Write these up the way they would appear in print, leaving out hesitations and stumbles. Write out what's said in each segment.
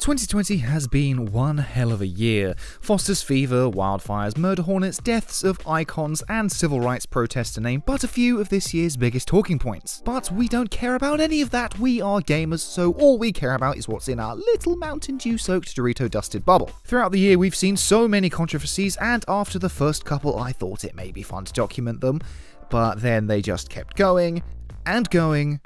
2020 has been one hell of a year. Foster's fever, wildfires, murder hornets, deaths of icons, and civil rights protests to name but a few of this year's biggest talking points. But we don't care about any of that, we are gamers, so all we care about is what's in our little Mountain Dew-soaked Dorito-dusted bubble. Throughout the year we've seen so many controversies, and after the first couple I thought it may be fun to document them, but then they just kept going, and going,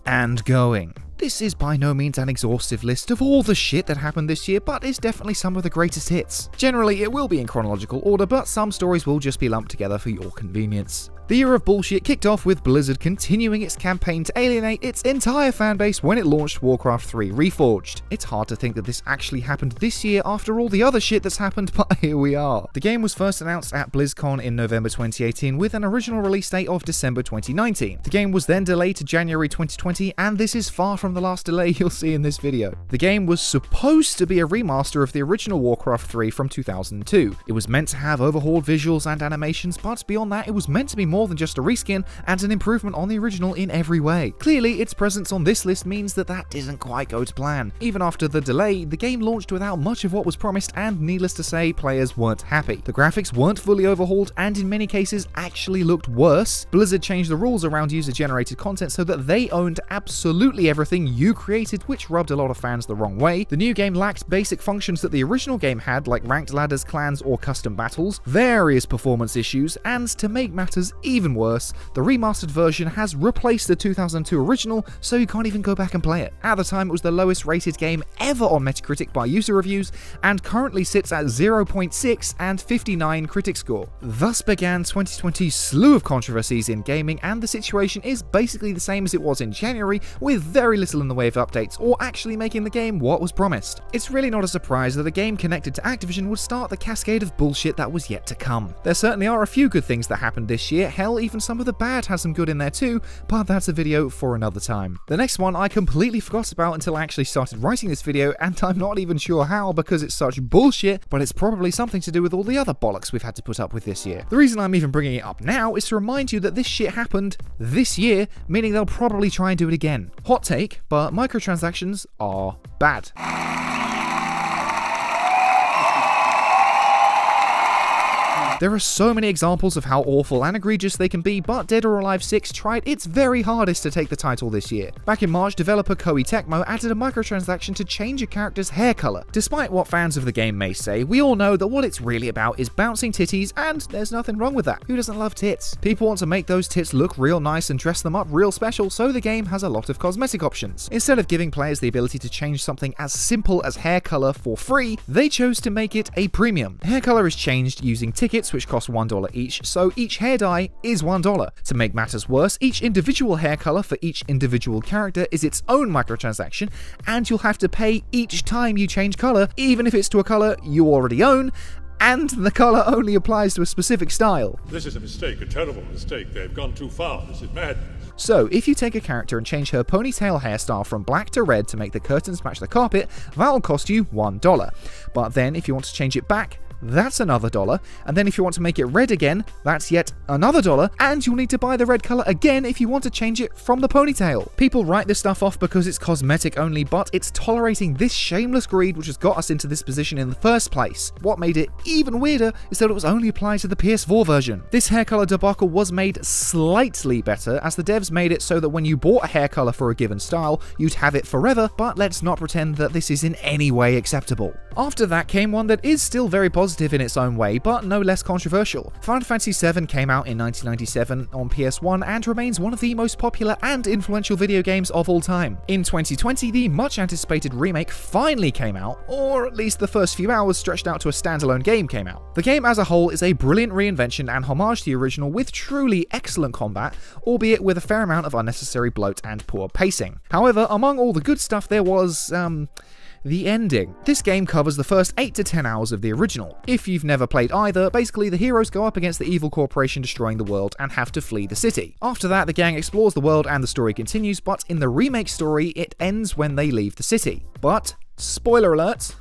and going. This is by no means an exhaustive list of all the shit that happened this year, but it's definitely some of the greatest hits. Generally, it will be in chronological order, but some stories will just be lumped together for your convenience. The year of bullshit kicked off with Blizzard continuing its campaign to alienate its entire fanbase when it launched Warcraft 3 Reforged. It's hard to think that this actually happened this year after all the other shit that's happened, but here we are. The game was first announced at BlizzCon in November 2018 with an original release date of December 2019. The game was then delayed to January 2020, and this is far from the last delay you'll see in this video. The game was supposed to be a remaster of the original Warcraft 3 from 2002. It was meant to have overhauled visuals and animations, but beyond that it was meant to be more than just a reskin and an improvement on the original in every way. Clearly, its presence on this list means that didn't quite go to plan. Even after the delay, the game launched without much of what was promised, and needless to say, players weren't happy. The graphics weren't fully overhauled and in many cases actually looked worse. Blizzard changed the rules around user-generated content so that they owned absolutely everything you created, which rubbed a lot of fans the wrong way. The new game lacked basic functions that the original game had, like ranked ladders, clans, or custom battles, various performance issues, and to make matters even worse, the remastered version has replaced the 2002 original, so you can't even go back and play it. At the time, it was the lowest rated game ever on Metacritic by user reviews, and currently sits at 0.6 and 59 critic score. Thus began 2020's slew of controversies in gaming, and the situation is basically the same as it was in January, with very little in the way of updates or actually making the game what was promised. It's really not a surprise that a game connected to Activision would start the cascade of bullshit that was yet to come. There certainly are a few good things that happened this year, hell, even some of the bad has some good in there too, but that's a video for another time. The next one I completely forgot about until I actually started writing this video, and I'm not even sure how because it's such bullshit, but it's probably something to do with all the other bollocks we've had to put up with this year. The reason I'm even bringing it up now is to remind you that this shit happened this year, meaning they'll probably try and do it again. Hot take, but microtransactions are bad. There are so many examples of how awful and egregious they can be, but Dead or Alive 6 tried its very hardest to take the title this year. Back in March, developer Koei Tecmo added a microtransaction to change a character's hair color. Despite what fans of the game may say, we all know that what it's really about is bouncing titties, and there's nothing wrong with that. Who doesn't love tits? People want to make those tits look real nice and dress them up real special, so the game has a lot of cosmetic options. Instead of giving players the ability to change something as simple as hair color for free, they chose to make it a premium. Hair color is changed using tickets which cost $1 each, so each hair dye is $1. To make matters worse, each individual hair color for each individual character is its own microtransaction, and you'll have to pay each time you change color, even if it's to a color you already own, and the color only applies to a specific style. This is a mistake, a terrible mistake. They've gone too far. This is madness. So, if you take a character and change her ponytail hairstyle from black to red to make the curtains match the carpet, that'll cost you $1. But then, if you want to change it back, that's another $1, and then if you want to make it red again, that's yet another $1, and you'll need to buy the red color again if you want to change it from the ponytail. People write this stuff off because it's cosmetic only, but it's tolerating this shameless greed which has got us into this position in the first place. What made it even weirder is that it was only applied to the PS4 version. This hair color debacle was made slightly better, as the devs made it so that when you bought a hair color for a given style, you'd have it forever, but let's not pretend that this is in any way acceptable. After that came one that is still very positive in its own way, but no less controversial. Final Fantasy VII came out in 1997 on PS1 and remains one of the most popular and influential video games of all time. In 2020, the much anticipated remake finally came out, or at least the first few hours stretched out to a standalone game came out. The game as a whole is a brilliant reinvention and homage to the original with truly excellent combat, albeit with a fair amount of unnecessary bloat and poor pacing. However, among all the good stuff there was, the ending. This game covers the first 8 to 10 hours of the original. If you've never played either, basically the heroes go up against the evil corporation destroying the world and have to flee the city. After that, the gang explores the world and the story continues, but in the remake story, it ends when they leave the city. But, spoiler alert,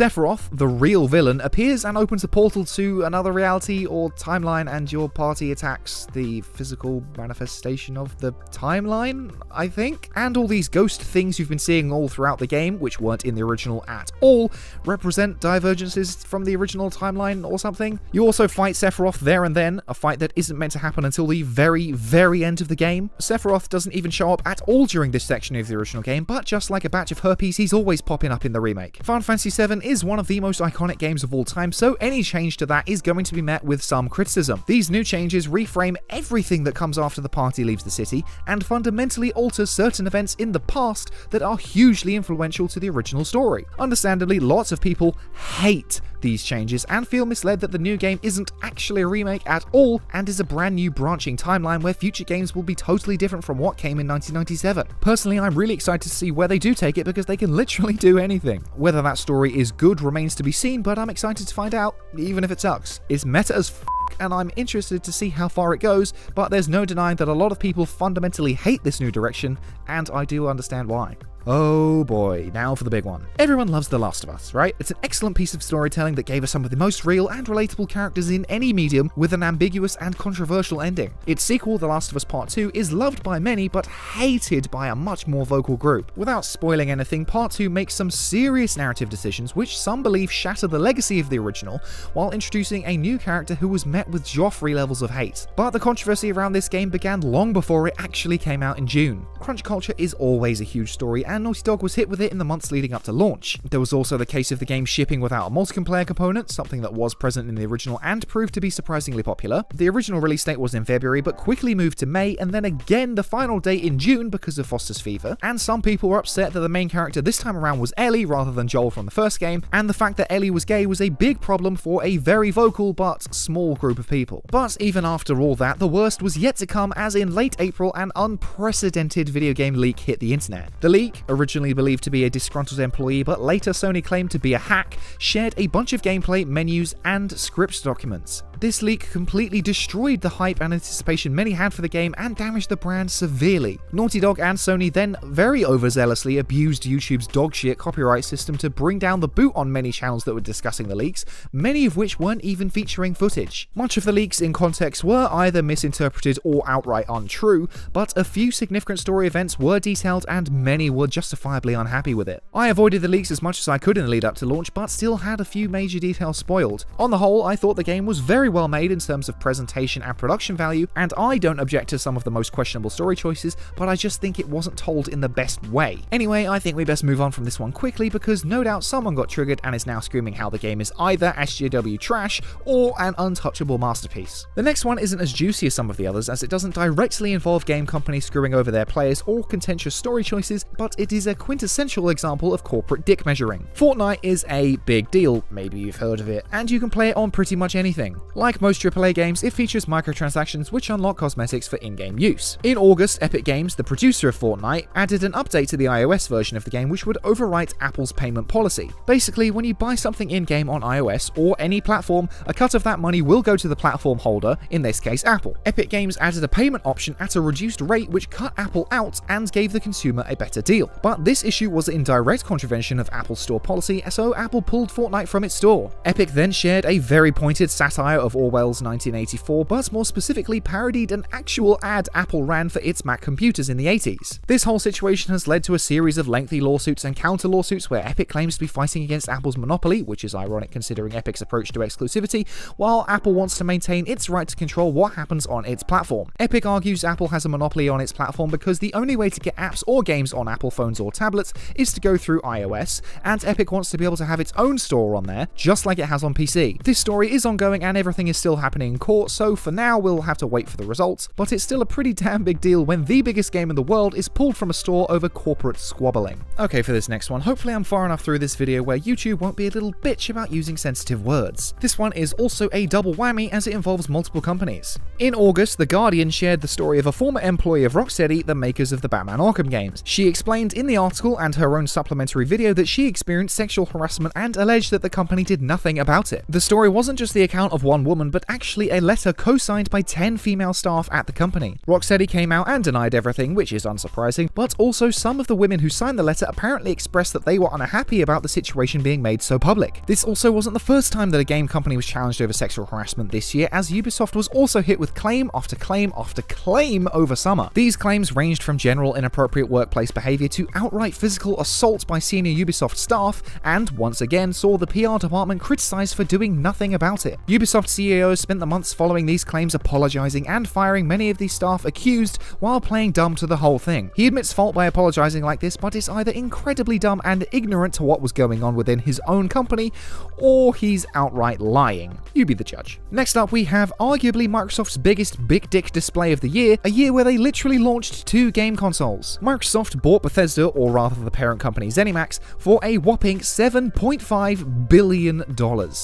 Sephiroth, the real villain, appears and opens a portal to another reality or timeline, and your party attacks the physical manifestation of the timeline, I think? And all these ghost things you've been seeing all throughout the game, which weren't in the original at all, represent divergences from the original timeline or something. You also fight Sephiroth there and then, a fight that isn't meant to happen until the very, very end of the game. Sephiroth doesn't even show up at all during this section of the original game, but just like a batch of herpes, he's always popping up in the remake. Final Fantasy VII is one of the most iconic games of all time, so any change to that is going to be met with some criticism. These new changes reframe everything that comes after the party leaves the city, and fundamentally alter certain events in the past that are hugely influential to the original story. Understandably, lots of people hate these changes and feel misled that the new game isn't actually a remake at all and is a brand new branching timeline where future games will be totally different from what came in 1997. Personally, I'm really excited to see where they do take it because they can literally do anything. Whether that story is good remains to be seen, but I'm excited to find out, even if it sucks. It's meta as and I'm interested to see how far it goes, but there's no denying that a lot of people fundamentally hate this new direction, and I do understand why. Oh boy, now for the big one. Everyone loves The Last of Us, right? It's an excellent piece of storytelling that gave us some of the most real and relatable characters in any medium with an ambiguous and controversial ending. Its sequel, The Last of Us Part 2, is loved by many but hated by a much more vocal group. Without spoiling anything, Part 2 makes some serious narrative decisions which some believe shatter the legacy of the original, while introducing a new character who was met with Joffrey levels of hate. But the controversy around this game began long before it actually came out in June. Crunch culture is always a huge story, and Naughty Dog was hit with it in the months leading up to launch. There was also the case of the game shipping without a multiplayer component, something that was present in the original and proved to be surprisingly popular. The original release date was in February, but quickly moved to May, and then again the final date in June because of Foster's Fever. And some people were upset that the main character this time around was Ellie rather than Joel from the first game, and the fact that Ellie was gay was a big problem for a very vocal but small group of people. But even after all that, the worst was yet to come, as in late April an unprecedented video game leak hit the internet. The leak, originally believed to be a disgruntled employee but later Sony claimed to be a hack, shared a bunch of gameplay, menus, and script documents. This leak completely destroyed the hype and anticipation many had for the game and damaged the brand severely. Naughty Dog and Sony then very overzealously abused YouTube's dogshit copyright system to bring down the boot on many channels that were discussing the leaks, many of which weren't even featuring footage. Much of the leaks in context were either misinterpreted or outright untrue, but a few significant story events were detailed and many were justifiably unhappy with it. I avoided the leaks as much as I could in the lead up to launch, but still had a few major details spoiled. On the whole, I thought the game was very well made in terms of presentation and production value, and I don't object to some of the most questionable story choices, but I just think it wasn't told in the best way. Anyway, I think we best move on from this one quickly because no doubt someone got triggered and is now screaming how the game is either SJW trash or an untouchable masterpiece. The next one isn't as juicy as some of the others, as it doesn't directly involve game companies screwing over their players or contentious story choices, but it is a quintessential example of corporate dick measuring. Fortnite is a big deal, maybe you've heard of it, and you can play it on pretty much anything. Like most AAA games, it features microtransactions which unlock cosmetics for in-game use. In August, Epic Games, the producer of Fortnite, added an update to the iOS version of the game which would overwrite Apple's payment policy. Basically, when you buy something in-game on iOS or any platform, a cut of that money will go to the platform holder, in this case Apple. Epic Games added a payment option at a reduced rate which cut Apple out and gave the consumer a better deal. But this issue was in direct contravention of Apple's store policy, so Apple pulled Fortnite from its store. Epic then shared a very pointed satire of Orwell's 1984, but more specifically parodied an actual ad Apple ran for its Mac computers in the 80s. This whole situation has led to a series of lengthy lawsuits and counter lawsuits where Epic claims to be fighting against Apple's monopoly, which is ironic considering Epic's approach to exclusivity, while Apple wants to maintain its right to control what happens on its platform. Epic argues Apple has a monopoly on its platform because the only way to get apps or games on Apple phones or tablets is to go through iOS, and Epic wants to be able to have its own store on there, just like it has on PC. This story is ongoing and everything is still happening in court, so for now we'll have to wait for the results, but it's still a pretty damn big deal when the biggest game in the world is pulled from a store over corporate squabbling. Okay, for this next one, hopefully I'm far enough through this video where YouTube won't be a little bitch about using sensitive words. This one is also a double whammy as it involves multiple companies. In August, The Guardian shared the story of a former employee of Rocksteady, the makers of the Batman Arkham games. She explained in the article and her own supplementary video that she experienced sexual harassment and alleged that the company did nothing about it. The story wasn't just the account of one one woman, but actually a letter co-signed by 10 female staff at the company. Rocksteady came out and denied everything, which is unsurprising, but also some of the women who signed the letter apparently expressed that they were unhappy about the situation being made so public. This also wasn't the first time that a game company was challenged over sexual harassment this year, as Ubisoft was also hit with claim after claim after claim over summer. These claims ranged from general inappropriate workplace behavior to outright physical assault by senior Ubisoft staff, and once again saw the PR department criticized for doing nothing about it. Ubisoft CEO spent the months following these claims apologizing and firing many of these staff accused while playing dumb to the whole thing. He admits fault by apologizing like this, but is either incredibly dumb and ignorant to what was going on within his own company, or he's outright lying. You be the judge. Next up, we have arguably Microsoft's biggest big dick display of the year, a year where they literally launched 2 game consoles. Microsoft bought Bethesda, or rather the parent company ZeniMax, for a whopping $7.5 billion.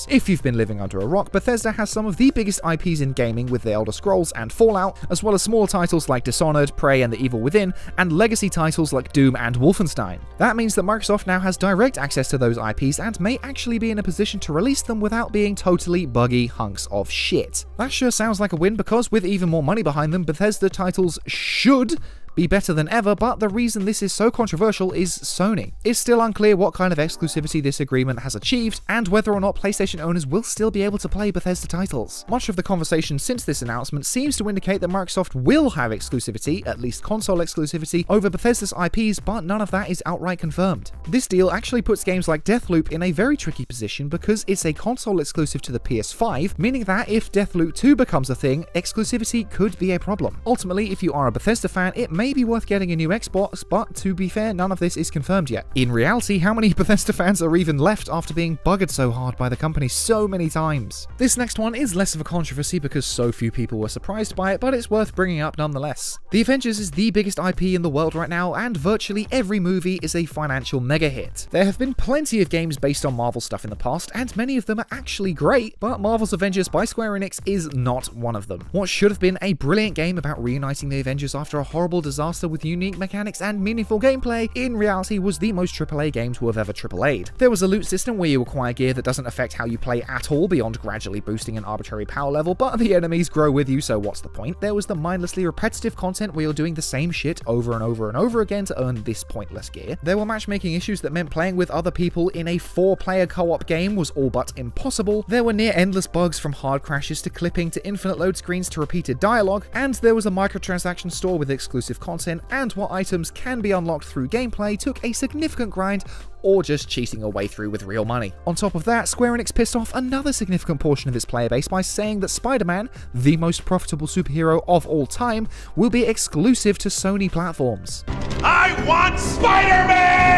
If you've been living under a rock, Bethesda has some of the biggest IPs in gaming with The Elder Scrolls and Fallout, as well as smaller titles like Dishonored, Prey and The Evil Within, and legacy titles like Doom and Wolfenstein. That means that Microsoft now has direct access to those IPs and may actually be in a position to release them without being totally buggy hunks of shit. That sure sounds like a win, because with even more money behind them, Bethesda titles should be better than ever, but the reason this is so controversial is Sony. It's still unclear what kind of exclusivity this agreement has achieved, and whether or not PlayStation owners will still be able to play Bethesda titles. Much of the conversation since this announcement seems to indicate that Microsoft will have exclusivity, at least console exclusivity, over Bethesda's IPs, but none of that is outright confirmed. This deal actually puts games like Deathloop in a very tricky position because it's a console exclusive to the PS5, meaning that if Deathloop 2 becomes a thing, exclusivity could be a problem. Ultimately, if you are a Bethesda fan, it may be worth getting a new Xbox, but to be fair, none of this is confirmed yet. In reality, how many Bethesda fans are even left after being buggered so hard by the company so many times? This next one is less of a controversy because so few people were surprised by it, but it's worth bringing up nonetheless. The Avengers is the biggest IP in the world right now, and virtually every movie is a financial mega hit. There have been plenty of games based on Marvel stuff in the past, and many of them are actually great, but Marvel's Avengers by Square Enix is not one of them. What should have been a brilliant game about reuniting the Avengers after a horrible disaster with unique mechanics and meaningful gameplay, in reality was the most AAA game to have ever AAA'd. There was a loot system where you acquire gear that doesn't affect how you play at all beyond gradually boosting an arbitrary power level, but the enemies grow with you, so what's the point? There was the mindlessly repetitive content where you're doing the same shit over and over and over again to earn this pointless gear. There were matchmaking issues that meant playing with other people in a 4-player co-op game was all but impossible. There were near endless bugs from hard crashes to clipping to infinite load screens to repeated dialogue, and there was a microtransaction store with exclusive content, and what items can be unlocked through gameplay took a significant grind or just cheating a way through with real money. On top of that, Square Enix pissed off another significant portion of its player base by saying that Spider-Man, the most profitable superhero of all time, will be exclusive to Sony platforms. I want Spider-Man!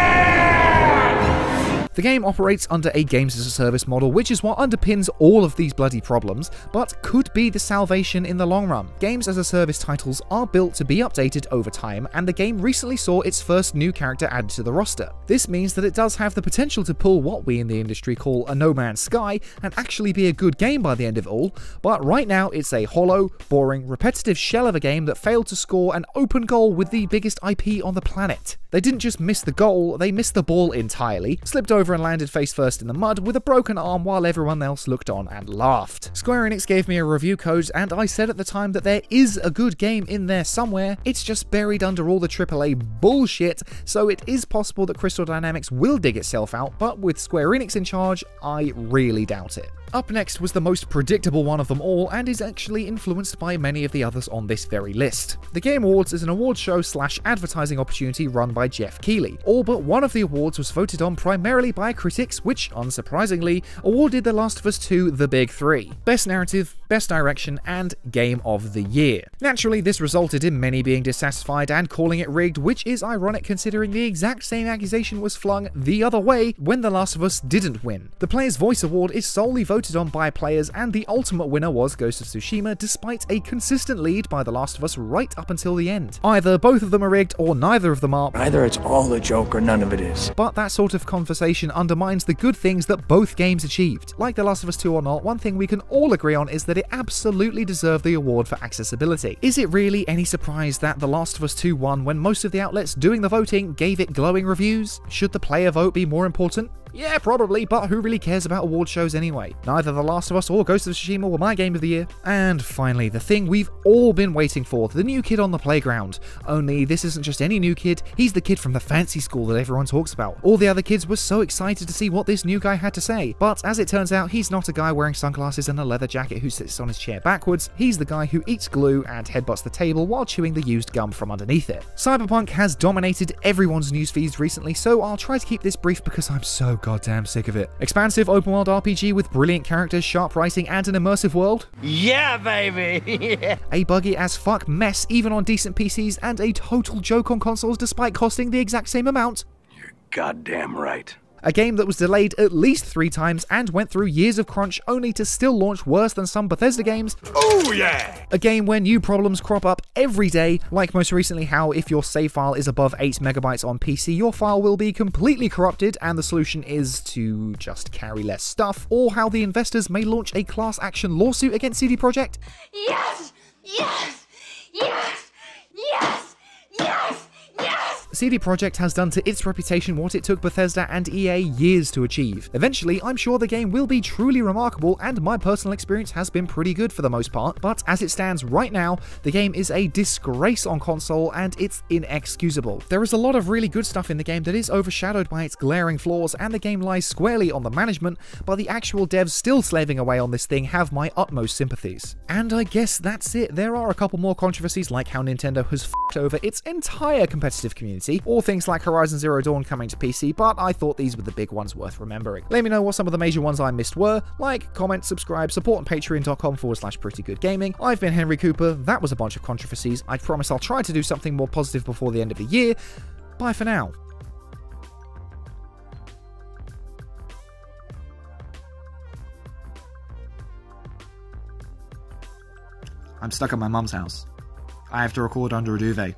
The game operates under a games-as-a-service model, which is what underpins all of these bloody problems, but could be the salvation in the long run. Games-as-a-service titles are built to be updated over time, and the game recently saw its first new character added to the roster. This means that it does have the potential to pull what we in the industry call a No Man's Sky, and actually be a good game by the end of it all, but right now it's a hollow, boring, repetitive shell of a game that failed to score an open goal with the biggest IP on the planet. They didn't just miss the goal, they missed the ball entirely, slipped over and landed face first in the mud with a broken arm while everyone else looked on and laughed. Square Enix gave me a review code, and I said at the time that there is a good game in there somewhere, it's just buried under all the AAA bullshit, so it is possible that Crystal Dynamics will dig itself out, but with Square Enix in charge, I really doubt it. Up next was the most predictable one of them all, and is actually influenced by many of the others on this very list. The Game Awards is an award show / advertising opportunity run by Jeff Keighley. All but one of the awards was voted on primarily by critics, which, unsurprisingly, awarded The Last of Us 2 the big three: Best Narrative, Best Direction, and Game of the Year. Naturally, this resulted in many being dissatisfied and calling it rigged, which is ironic considering the exact same accusation was flung the other way when The Last of Us didn't win. The Player's Voice Award is solely voted on by players, and the ultimate winner was Ghost of Tsushima, despite a consistent lead by The Last of Us right up until the end. Either both of them are rigged, or neither of them are. Either it's all a joke or none of it is. But that sort of conversation undermines the good things that both games achieved. Like The Last of Us 2 or not, one thing we can all agree on is that it absolutely deserved the award for accessibility. Is it really any surprise that The Last of Us 2 won when most of the outlets doing the voting gave it glowing reviews? Should the player vote be more important? Yeah, probably, but who really cares about award shows anyway? Neither The Last of Us or Ghost of Tsushima were my game of the year. And finally, the thing we've all been waiting for, the new kid on the playground. Only this isn't just any new kid, he's the kid from the fancy school that everyone talks about. All the other kids were so excited to see what this new guy had to say, but as it turns out, he's not a guy wearing sunglasses and a leather jacket who sits on his chair backwards, he's the guy who eats glue and headbutts the table while chewing the used gum from underneath it. Cyberpunk has dominated everyone's news feeds recently, so I'll try to keep this brief because I'm so goddamn sick of it. Expansive open world RPG with brilliant characters, sharp writing, and an immersive world? Yeah, baby! A buggy as fuck mess even on decent PCs, and a total joke on consoles despite costing the exact same amount? You're goddamn right. A game that was delayed at least 3 times and went through years of crunch only to still launch worse than some Bethesda games. Oh yeah! A game where new problems crop up every day, like most recently how if your save file is above 8 megabytes on PC, your file will be completely corrupted and the solution is to just carry less stuff, or how the investors may launch a class action lawsuit against CD Projekt. Yes! Yes! Yes! Yes! Yes! Yes! CD Projekt has done to its reputation what it took Bethesda and EA years to achieve. Eventually, I'm sure the game will be truly remarkable, and my personal experience has been pretty good for the most part, but as it stands right now, the game is a disgrace on console and it's inexcusable. There is a lot of really good stuff in the game that is overshadowed by its glaring flaws, and the game lies squarely on the management, but the actual devs still slaving away on this thing have my utmost sympathies. And I guess that's it. There are a couple more controversies, like how Nintendo has f***ed over its entire competitive community, or things like Horizon Zero Dawn coming to PC, but I thought these were the big ones worth remembering. Let me know what some of the major ones I missed were. Like, comment, subscribe, support on patreon.com/prettygoodgaming. I've been Henry Cooper, that was a bunch of controversies. I promise I'll try to do something more positive before the end of the year. Bye for now. I'm stuck at my mum's house. I have to record under a duvet.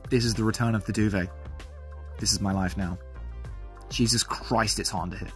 This is the return of the duvet. This is my life now. Jesus Christ, it's hard to hit.